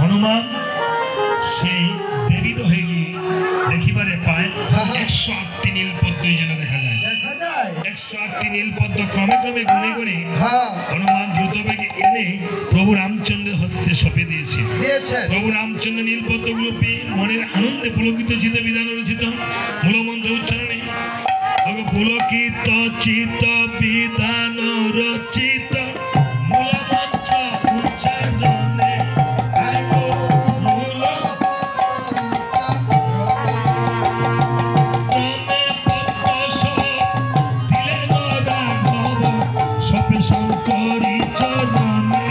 হনুমান সেই দেবী তো হয়ে গিয়ে দেখিবারে পায় 108টি নীলপদ্ম যেন দেখা যায় 108টি নীলপদ্ম ক্রমে ক্রমে গুনে গুনে হনুমান দ্রুতবেগে এনে প্রভু রামচন্দ্রের হস্তে সঁপে দিয়েছে। প্রভু রামচন্দ্র নীলপদ্মগুলো পেয়ে মনের আনন্দে পুলকিত চিত্ত বিধান রচিত মূলমন্ত্র উচ্চারণে পুলকিত চিত্ত বিধান রচিত মূলমন্ত্র উচ্চারণে শঙ্করী চরণে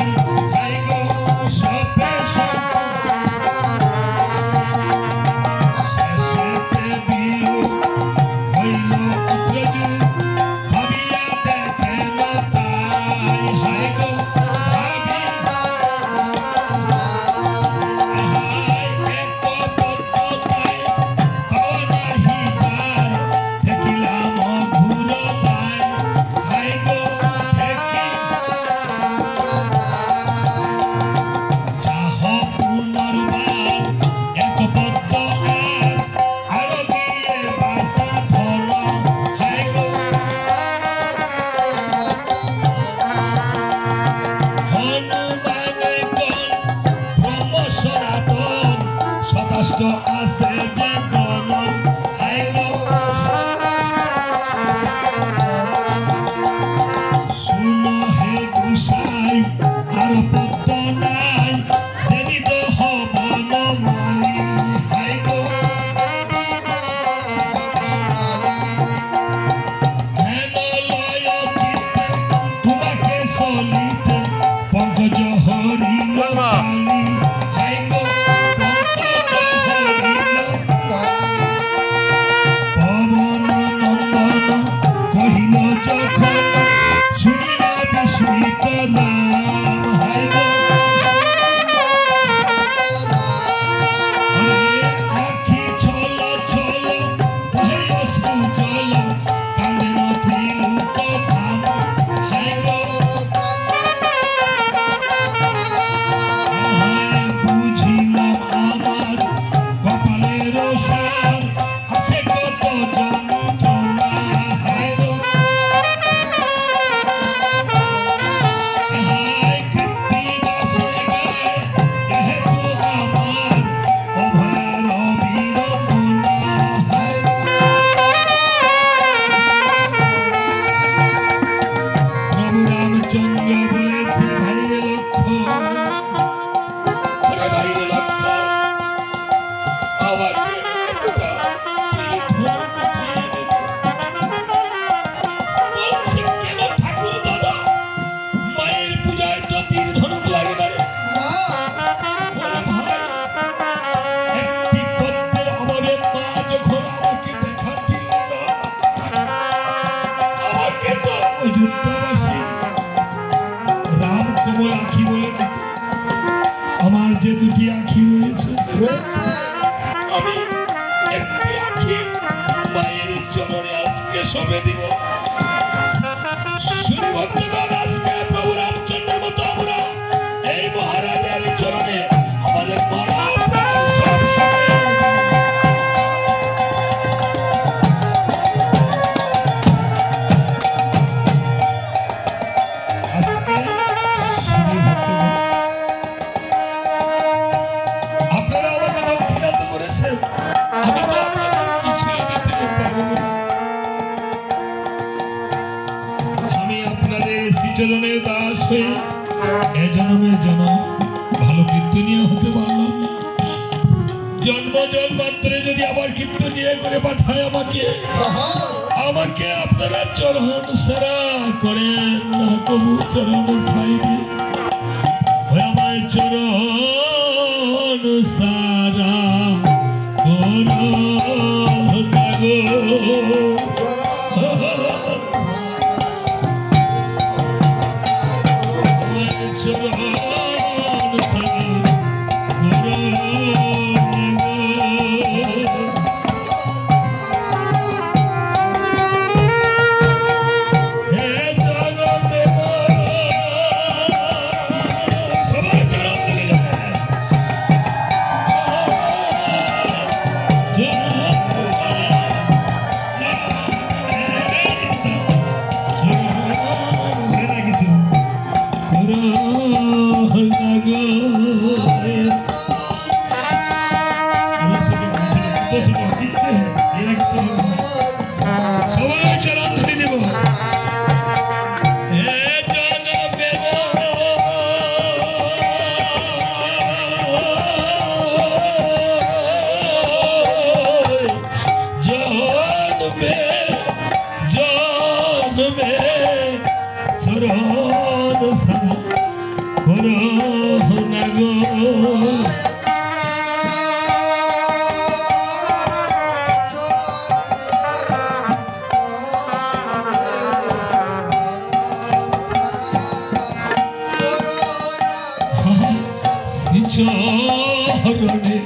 চরণে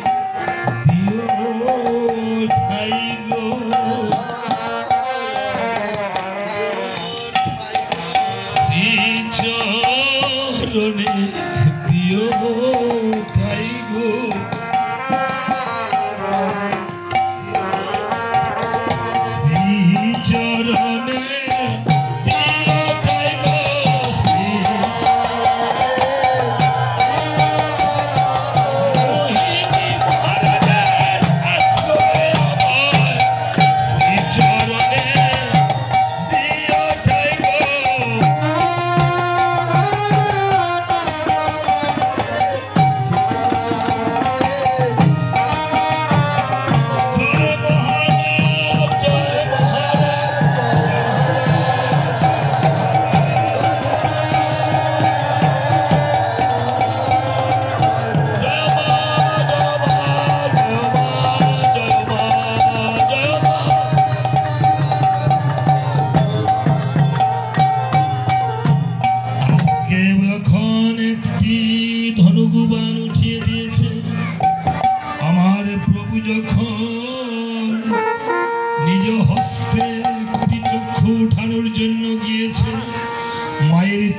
দিও ঠাই গো চরণে দিও ঠাই গো চরণে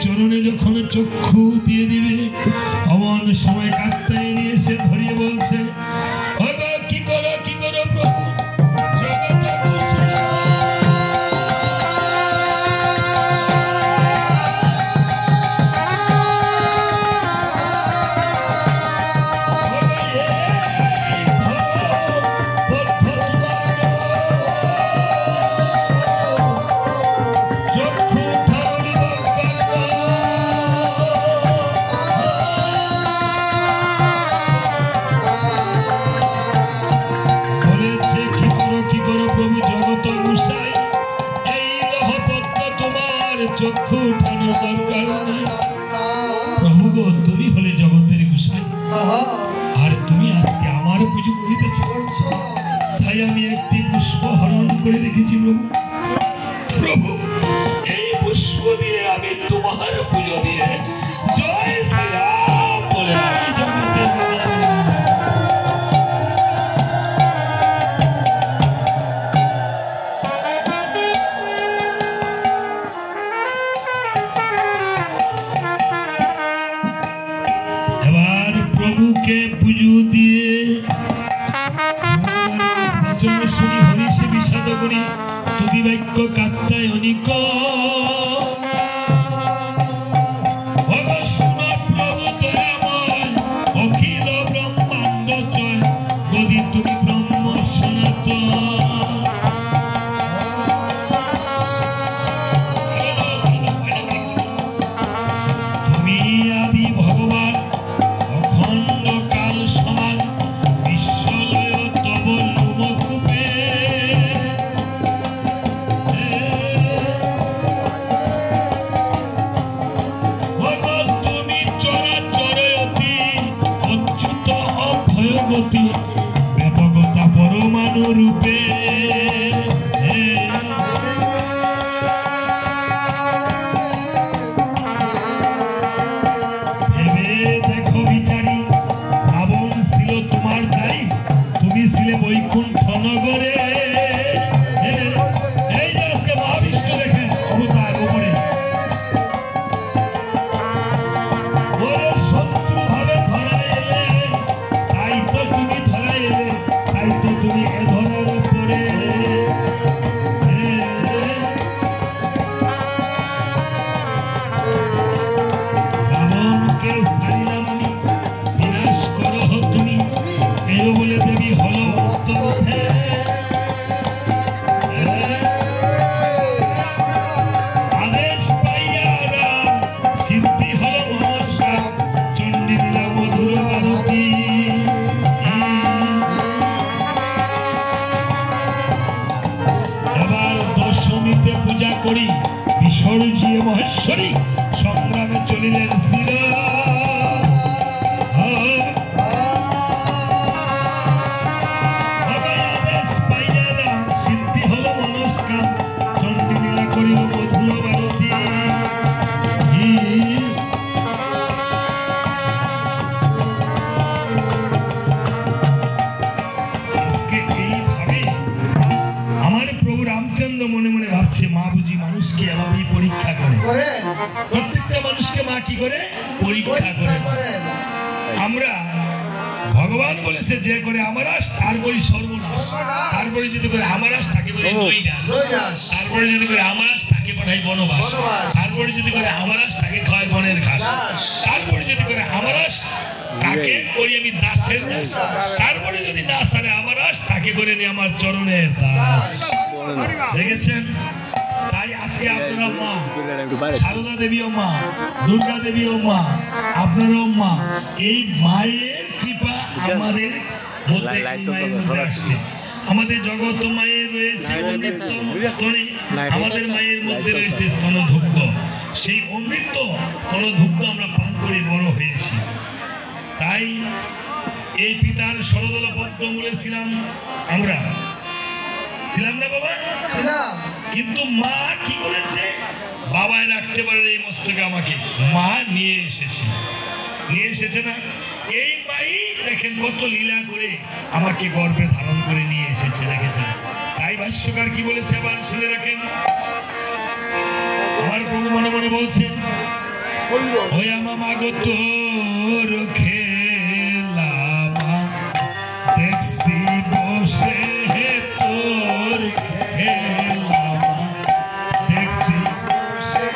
চরণে যখন চক্ষু দিয়ে দিবে অমন সময় কাকতায় নিয়ে এসে ধরিয়ে বলছে কি করো প্রভু চক্ষু উঠানোর দরকার নেই প্রভু গো তুমি হলে জগতের গোসাই আর তুমি আজকে আমার পুজো করিতেছ তাই আমি একটি পুষ্প হরণ করে রেখেছি প্রভু এই পুষ্প দিয়ে আমি তোমার পুজো দিয়ে জয় শ্রীরাম বলে জগতের প্রভুকে পুজো দিয়ে বচন শুনি হরি সে বিষাদ করি স্তুতি বাক্য কাত্তায় অনিক শুন প্রভু দয়াময় অখিল ব্রহ্মাণ্ড জয় গদি তুমি ব্রহ্ম সনাতন তুমি আদি ভগবান ব্যাপকতা পরমাণু রূপে দেখো বিচারি রাবণ ছিল তোমার দায়ী তুমি ছিলে বৈকুণ্ঠ নগরে এই যে আজকে মহাবিষ্ণু দেখেন অবতার উপরে শত্রু ভাবে ধরা এলে তাই তো তুমি এ ধরার প্রত্যেকটা মানুষকে মা কি করে পরীক্ষা করে। আমরা ভগবান বলেছে যে করে আমার আস তার বই সর্বনাশ, তারপরে যদি করে আমার আস তাকে বলে নৈরাস, তারপরে যদি করে আমার আস তাকে পাঠাই বনবাস, তারপরে যদি করে আমার আস তাকে খাওয়াই বনের ঘাস, তারপরে যদি করে আমার আস তাকে করি আমি দাসের, তারপরে যদি না সারে আমার আস তাকে করে নি আমার চরণের দাস। দেখেছেন? তাই আজকে আপনারা মা সারদা দেবীও মা, দুর্গা দেবীও মা, আপনারাও মা। এই মায়ের কৃপা আমাদের মধ্যে আসছে। আমাদের জগৎ মায়ের রয়েছে স্তনে, আমাদের মায়ের মধ্যে রয়েছে স্তনধুগ্ধ। সেই অমৃত স্তনধুগ্ধ আমরা পান করে বড় হয়েছি। তাই এই পিতার সরদল পদ্ম মূলে ছিলাম আমরা, ছিলাম না বাবা? ছিলাম। কিন্তু মা কি করেছে? বাবায় রাখতে পারে এই মস্তকে আমাকে মা নিয়ে এসেছে, নিয়ে এসেছে না? এই মাই দেখেন কত লীলা করে আমাকে গর্ভে ধারণ করে নিয়ে এসেছে, দেখেছেন? তাই ভাষ্যকার কি বলেছে আবার শুনে রাখেন। আমার প্রভু মনে মনে বলছেন, ওই আমার মা গো তোর খেলা দেখছি বসে তোর খেলা দেখছি বসে,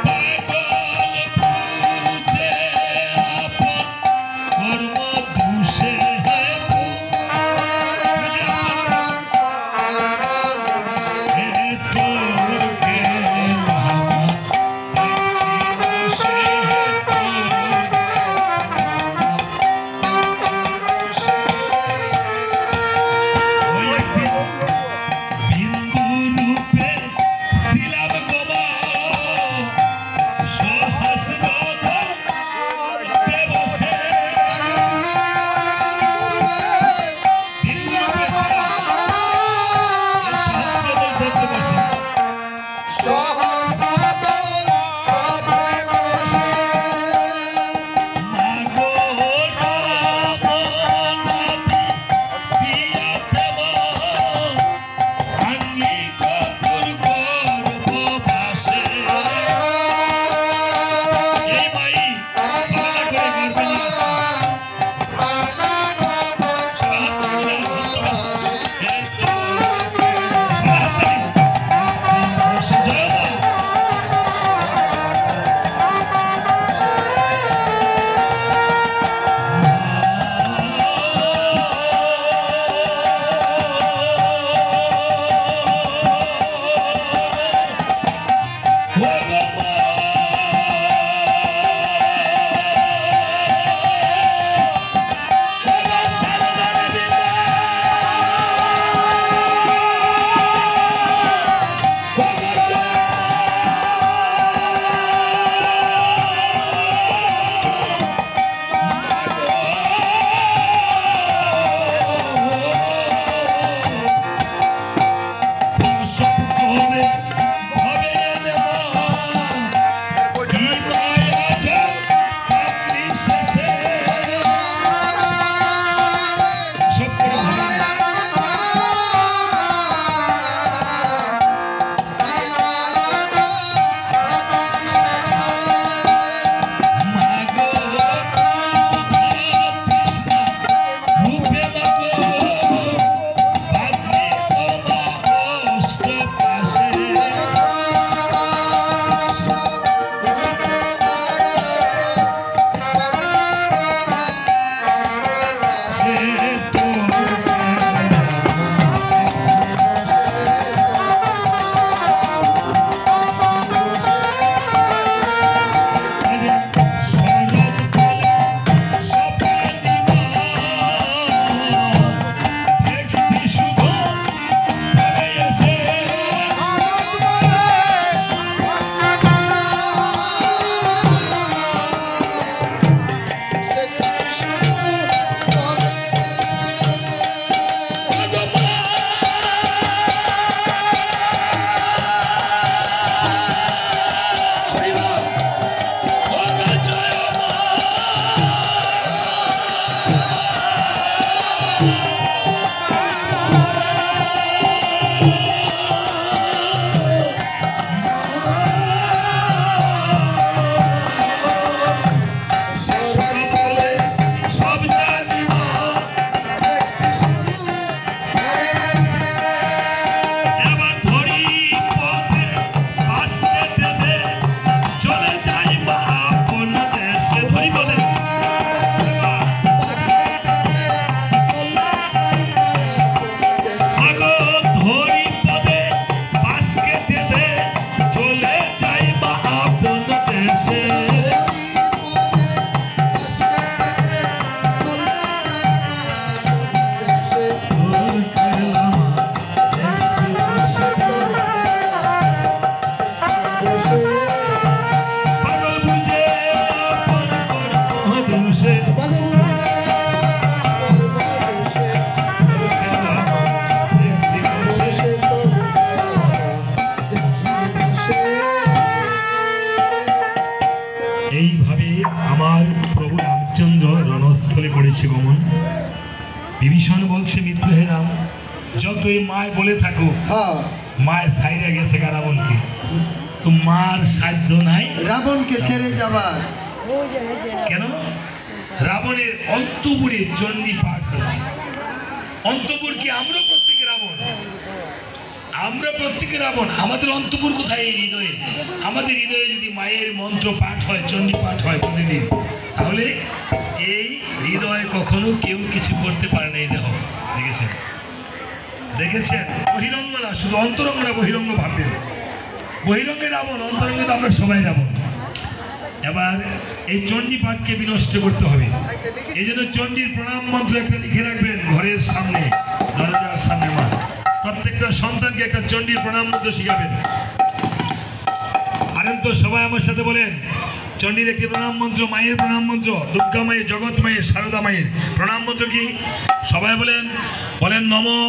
পাগল বুঝে আপন কর্ম দুষে তোর খেলা দেখছি বসে বলছে গমন, বিভীষণ বলছে মিত্র হে রাম, যতই মায় বলে থাকো মায়ের সাইডে গেছে রাবণকে, তো মার সাধ্য নাই রাবণকে ছেড়ে যাবার। কেন? রাবণের অন্তপুরে চণ্ডী পাঠ হচ্ছে। অন্তপুর কি? আমরা প্রত্যেকে রাবণ, আমরা প্রত্যেকে রাবণ। আমাদের অন্তপুর কোথায়? এই হৃদয়ে। আমাদের হৃদয়ে যদি মায়ের মন্ত্র পাঠ হয়, চণ্ডী পাঠ হয় প্রতিদিন, তাহলে এই হৃদয়ে কখনো কেউ কিছু করতে পারে না। এই দেহ দেখেছেন, দেখেছেন? বহিরঙ্গ না, শুধু অন্তরঙ্গ না, বহিরঙ্গ ভাববেন। বহিরঙ্গে রাবণ, অন্তরঙ্গে তো আমরা সবাই রাবণ। এবার এই চণ্ডী পাঠকে বিনষ্ট করতে হবে। এই জন্য চণ্ডীর প্রণাম মন্ত্র একটা লিখে রাখবেন ঘরের সামনে, দরজার সামনে। মা প্রত্যেকটা সন্তানকে একটা চণ্ডীর প্রণাম মন্ত্র শিখাবেন। আরেন তো সবাই আমার সাথে বলেন, চণ্ডীর একটি প্রণাম মন্ত্র, মায়ের প্রণাম মন্ত্র, দুর্গা মায়ের, জগৎ মায়ের, সারদা মায়ের প্রণাম মন্ত্র কি? সবাই বলেন, বলেন নমো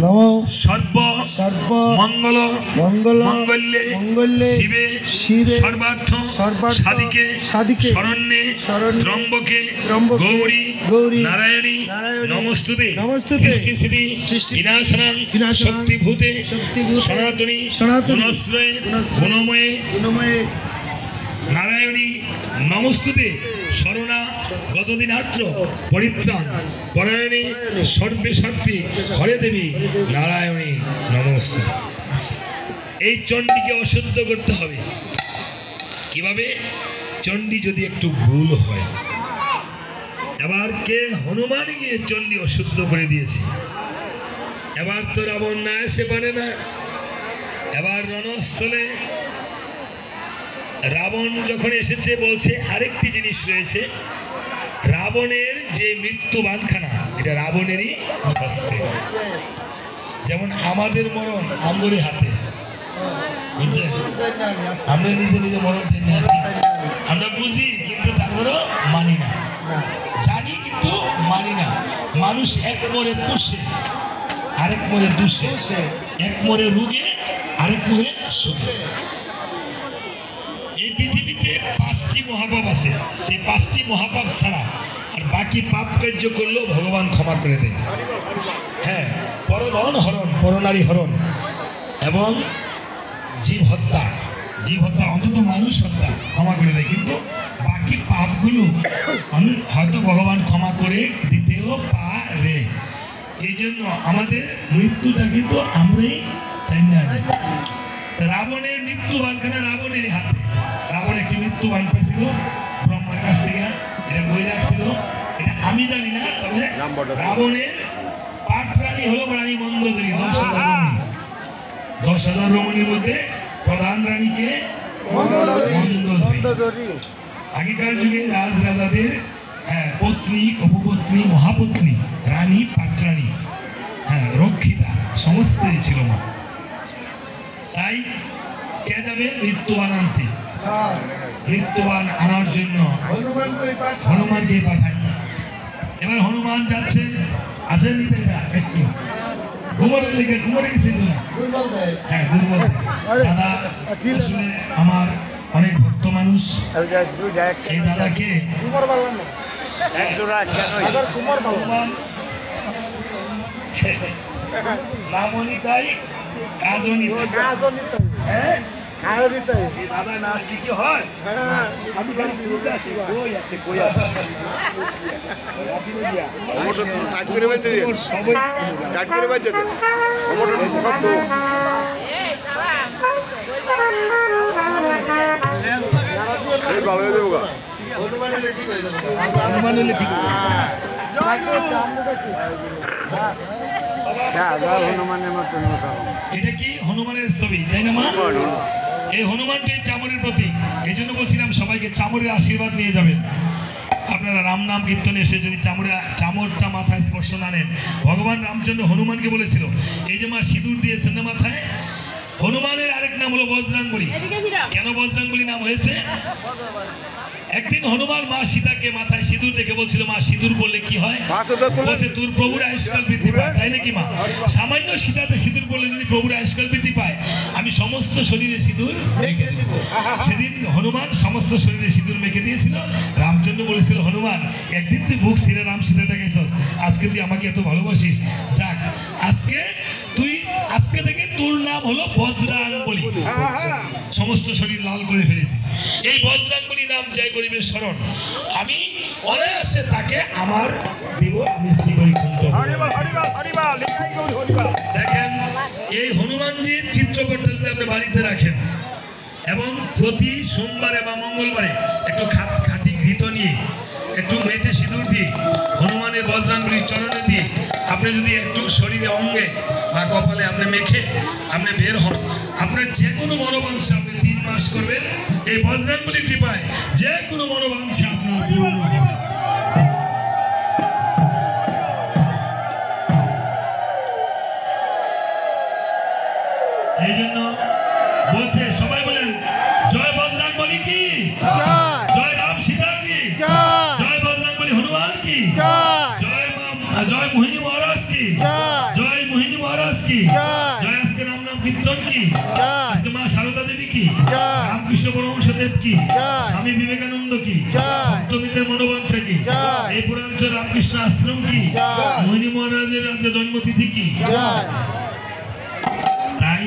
নমো সর্ব সর্ব মঙ্গল মঙ্গল মঙ্গল্যে মঙ্গল্যে শিবে শিবে সর্বার্থ সর্বার্থ সাধিকে সাধিকে শরণ্যে শরণ্যে ত্রম্বকে ত্রম্বকে গৌরী গৌরী নারায়ণী নারায়ণী নমস্তুতে নমস্তুতে সৃষ্টি সিদ্ধি সৃষ্টি বিনাশনাং বিনাশনাং শক্তিভূতে শক্তিভূতে সনাতনী সনাতনী গুণশ্রয়ে গুণশ্রয়ে গুণময়ে গুণময়ে নারায়ণী নমস্তুতে শরণা গতদিনাত্র পরিত্রাণ পরায়ণী সর্বে শক্তি হরে দেবী নারায়ণী নমস্তুতে। এই চণ্ডীকে অশুদ্ধ করতে হবে। কিভাবে? চণ্ডী যদি একটু ভুল হয়। এবার কে? হনুমান গিয়ে চণ্ডী অশুদ্ধ করে দিয়েছে। এবার তো রাবণ না এসে পারে না। এবার রণস্থলে রাবণ যখন এসেছে, বলছে আরেকটি জিনিস রয়েছে, রাবণের যে মৃত্যুবানখানা, এটা রাবণেরই হস্তে। যেমন আমাদের মরণ আমগরি হাতে, বুঝছেন? আমরা নিজে নিজে মরণ আমরা বুঝি, কিন্তু তারপরেও মানি না। জানি কিন্তু মানি না। মানুষ এক মরে পুষে, আরেক মরে দুষে, এক মরে রুগে, আরেক মরে সুখে। এই পৃথিবীতে 5টি মহাপাপ আছে। সেই 5টি মহাপাপ ছাড়া আর বাকি পাপ কার্য করলেও ভগবান ক্ষমা করে দেয়। হ্যাঁ, পরধন হরণ, পরনারী হরণ এবং জীব হত্যা, জীব হত্যা অন্তত মানুষ হত্যা ক্ষমা করে দেয়। কিন্তু বাকি পাপগুলো হয়তো ভগবান ক্ষমা করে দিতেও পারে। এই জন্য আমাদের মৃত্যুটা কিন্তু আমরাই, তাই না? রাবণের মৃত্যুবানখানা রাবণের হাতে। রাবণ একটি মৃত্যুবান পেয়েছিল ব্রহ্মার কাছ থেকে, এটা বই রাখছিল। এটা আমি জানি না, তবে রাবণের পাটরানী হলো রানী মন্দোদরী। 10,000 রমণীর মধ্যে প্রধান রানীকে মন্দোদরী। আগেকার যুগে রাজাদের পত্নী, উপপত্নী, মহাপত্নী, রানী, পাটরানী, রক্ষিতা সমস্তই ছিল মা। তাই কে যাবে মৃত্যুবান আনতে? মৃত্যুবান আনার জন্য হনুমানকে পাঠায়। এবার হনুমান যাচ্ছে, আসেন নিতে একটু ঘুমোরের দিকে, ঘুমোরে গেছিল না। হ্যাঁ, দুর্বল। দাদা আসলে আমার অনেক ভক্ত মানুষ। এই দাদাকে নামনি তাই কাজনি, হ্যাঁ দাদা না আসলে কি হয়? আমি খালি বুঝতে আসি, কই আছে কই আছে কাট করে বাইতে দিয়ে, সবাই কাট করে বাইতে দে। ওমর সব তো এই ভালো হয়ে যাবো গা। অনুমান হলে ঠিক হবে। এটা কি হনুমানের ছবি, তাই না মা? এই হনুমানটি চামরের প্রতীক। এই জন্য বলছিলাম সবাইকে চামরের আশীর্বাদ নিয়ে যাবেন। আপনারা রাম নাম কীর্তনে এসে যদি চামরটা মাথায় স্পর্শ না নেন, ভগবান রামচন্দ্র হনুমানকে বলেছিল, এই যে মা সিঁদুর দিয়েছেন না মাথায়, হনুমানের আরেক নাম হলো বজরাঙ্গলী। কেন বজরাঙ্গলী নাম হয়েছে? একদিন হনুমান মা সীতাকে মাথায় সিঁদুর দেখে বলছিল, মা সিঁদুর পড়লে কি হয়? বলছে তোর প্রভুর আয়ুষ্কাল বৃদ্ধি পায়, তাই নাকি মা? সামান্য সীতাতে সিঁদুর পড়লে যদি প্রভুর আয়ুষ্কাল বৃদ্ধি পায়, আমি সমস্ত শরীরে সিঁদুর মেখে দেব। সেদিন হনুমান সমস্ত শরীরে সিঁদুর মেখে দিয়েছিল। রামচন্দ্র জন্য বলেছিল হনুমান একদিন তুই বুক ছিঁড়ে রাম সীতা দেখাইছস, আজকে তুই আমাকে এত ভালোবাসিস, যাক আজকে থেকে তোর নাম হলো বজ্রাঙ্গবলী। সমস্ত শরীর লাল করে ফেলেছি, এই বজ্রাঙ্গবলী নাম জয় করিবে স্মরণ, আমি অনায়াসে তাকে আমার দেব, আমি শ্রীবৈকুণ্ঠ। দেখেন এই হনুমানজির চিত্র করতে যদি আপনি বাড়িতে রাখেন এবং প্রতি সোমবারে বা মঙ্গলবারে একটু খাঁটি ঘৃত নিয়ে একটু মেটে সিঁদুর দিয়ে হনুমানের বজ্রাঙ্গবলীর চরণে দিয়ে আপনি যদি একটু শরীরে অঙ্গে বা কপালে আপনি মেখে আপনি বের হন, আপনার যে কোনো মনোবাঞ্ছা আপনি 3 মাস করবেন, এই বজ্রাঙ্গবলীর কৃপায় যে কোনো মনোবাঞ্ছা আপনার পূরণ হবে। এই জন্য বলছে সবাই বলেন জয় বজরংবলী কি, জয় রাম সীতা কি, জয় বজরংবলী হনুমান কি, জয় মোহিনী মহারাজ কি, জয় মোহিনী মহারাজ কি, জয় আজকে রাম নাম কীর্তন কি, আজকে মা সারদা দেবী কি, রামকৃষ্ণ পরমহংসদেব কি, স্বামী বিবেকানন্দ কি, ভক্তবিদের মনোবাঞ্ছা কি, এই পুরাঞ্চল রামকৃষ্ণ আশ্রম কি, মোহিনী মহারাজের আজকে জন্মতিথি কি। তাই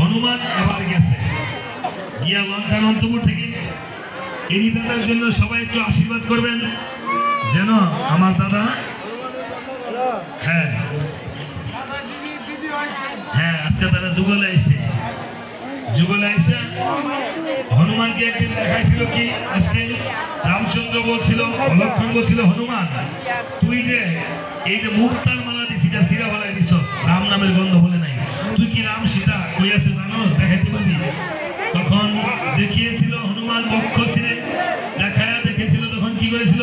হনুমান এবার গেছে গিয়া লঙ্কার অন্তপুর থেকে এনি দাদার জন্য সবাই একটু আশীর্বাদ করবেন যেন আমার দাদা হ্যাঁ হ্যাঁ আজকে তারা যুগলে আইসে হনুমানকে একদিন দেখাইছিল কি, আজকে রামচন্দ্র বলছিল, লক্ষণ বলছিল হনুমান তুই যে এই যে মুক্তার মালা দিছি যা সিরা বলাই দিছ রাম নামের গন্ধ বলে নাই, তুই কি রাম সীতা কই আছে জানোস, দেখাইতে পারবি? তখন দেখিয়েছিল হনুমান বক্ষ ছিঁড়ে দেখায়া দেখেছিল, তখন কি করেছিল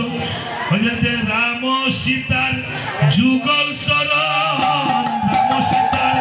বলছে রাম সীতার যুগল চরণ, রাম সীতার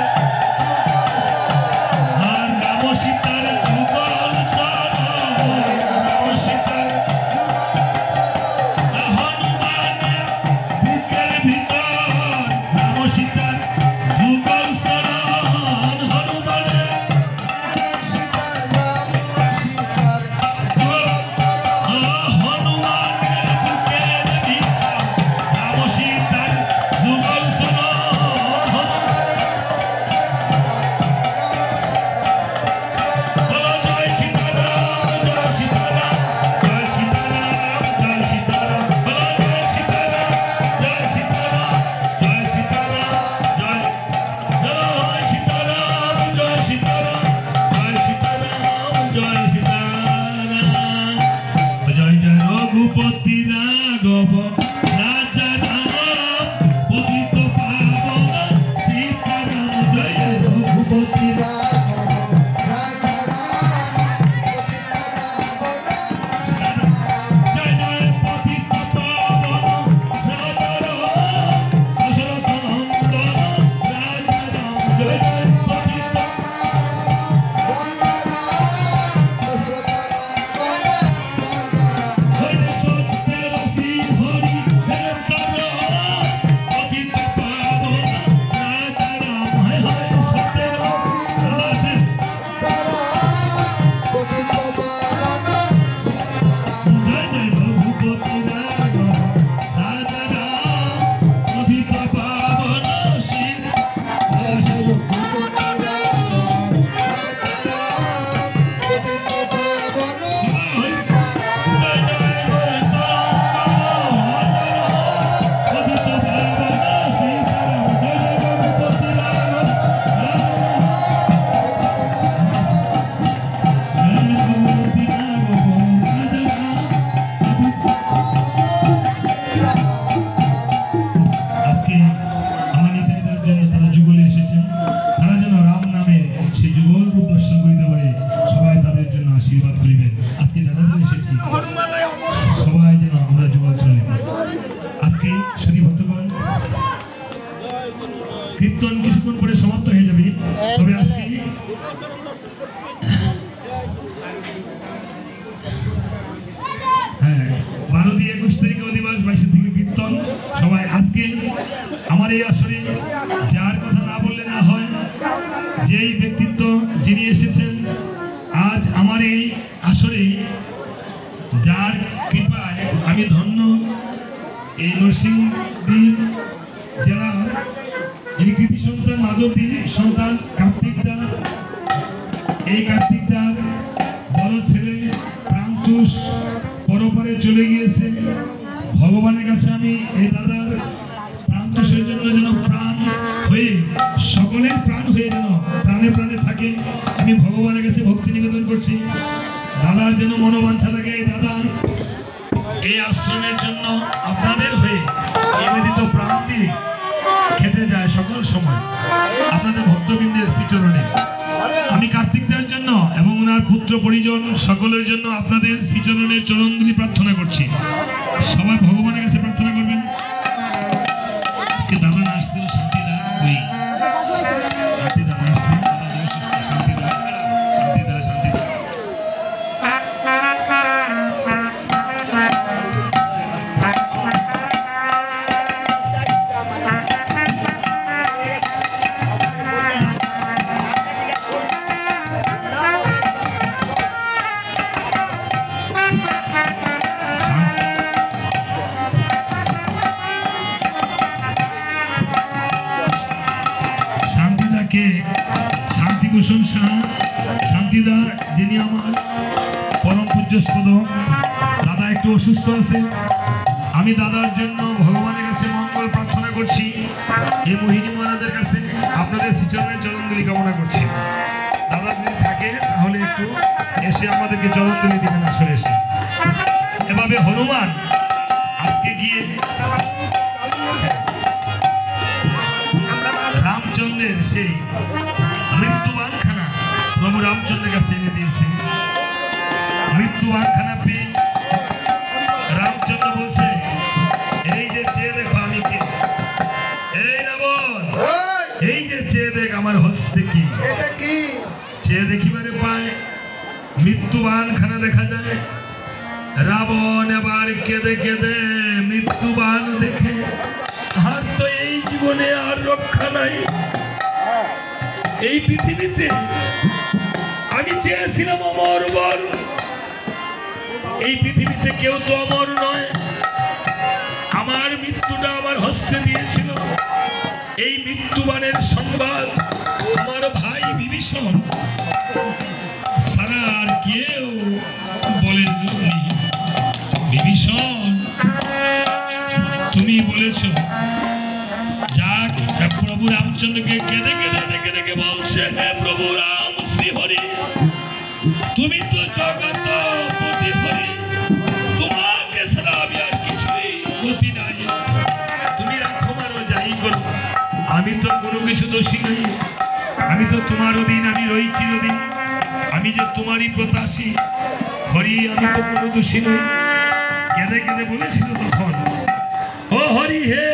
কীর্তন কিছুক্ষণ পরে সমাপ্ত হয়ে যাবে, তবে আজকে হ্যাঁ 12 থেকে 21 তারিখে অধিবাস, 22 থেকে কীর্তন। সবাই আজকে আমার এই আসরে যার কথা না বললে না হয়, যেই ব্যক্তিত্ব যিনি এসেছেন আজ আমার এই আসরে, যার কৃপায় আমি ধন্য এই নরসিংদী জেলার এই কৃতি সন্তান মাধবী সন্তান কার্তিক দা, এই কার্তিক দার বড় ছেলে প্রান্তুষ পরপারে চলে গিয়েছে। ভগবানের কাছে আমি এই দাদার প্রান্তুষের জন্য যেন প্রাণ হয়ে, সকলের প্রাণ হয়ে যেন প্রাণে প্রাণে থাকে, আমি ভগবানের কাছে ভক্তি নিবেদন করছি। দাদার যেন মনোবাঞ্ছা থাকে, এই দাদার এই আশ্রমের জন্য আপনাদের হয়ে নিবেদিত প্রাণ দিয়ে খেটে যায় সকল সময় আপনাদের ভক্তবৃন্দের শ্রীচরণে। আমি কার্তিকদের জন্য এবং ওনার পুত্র পরিজন সকলের জন্য আপনাদের শ্রীচরণের চরণধুলি প্রার্থনা করছি। সবাই ভগবানের কাছে প্রার্থনা করবেন। আজকে দাদা না আসছিল, শান্তিদা, ওই শান্তিদা না আসছে, শান্তিদা শান্তিদা শান্তিদা শান্তিভূষণ সাহা, শান্তিদা যিনি আমার পরম পূজ্যস্পদ। দাদা একটু অসুস্থ আছে, আমি দাদার জন্য ভগবানের কাছে মঙ্গল প্রার্থনা করছি। এই মোহিনী মহারাজের কাছে আপনাদের শ্রীচরণের চরণধুলি কামনা করছি। দাদা যদি থাকে তাহলে একটু এসে আমাদেরকে চরণধুলি দিবেন আসলে এসে। এভাবে হনুমান আজকে গিয়ে রামচন্দ্রের সেই মৃত্যুবানখানা প্রভু রামচন্দ্রের কাছে এনে দিয়েছে। মৃত্যুবানখানা পেয়ে রামচন্দ্র বলছে, এই যে চেয়ে দেখো আমি কে, এই রাবণ, এই যে চেয়ে দেখ আমার হস্তে কি। চেয়ে দেখিবারে পায় মৃত্যুবানখানা দেখা যায়। রাবণ এবার কেঁদে কেঁদে মৃত্যুবান দেখে, আর তো এই জীবনে আর রক্ষা নাই। এই পৃথিবীতে আমি চেয়েছিলাম অমর বল, এই পৃথিবীতে কেউ তো অমর নয়। আমার মৃত্যুটা আমার হস্তে দিয়েছিল। এই মৃত্যুবানের সংবাদ আমার ভাই বিভীষণ সারা আর কেউ বলেননি। বিভীষণ, তুমি বলেছ। যাক, প্রভু রামচন্দ্রকে কেঁদে কেঁদে দেখে দেখে বলছে, হে প্রভু রাম শ্রী হরি, তুমি তো জগত পতি হরি, তোমাকে ছাড়া আমি আর কিছুই গতি নাই। তুমি রাখো মারো যাই করো, আমি তো কোনো কিছু দোষী নই। আমি তো তোমার অধীন, আমি রই চিরদিন। আমি যে তোমারই প্রত্যাশী হরি, আমি তো কোনো দোষী নই। কেঁদে কেঁদে বলেছিল তখন, ও হরি হে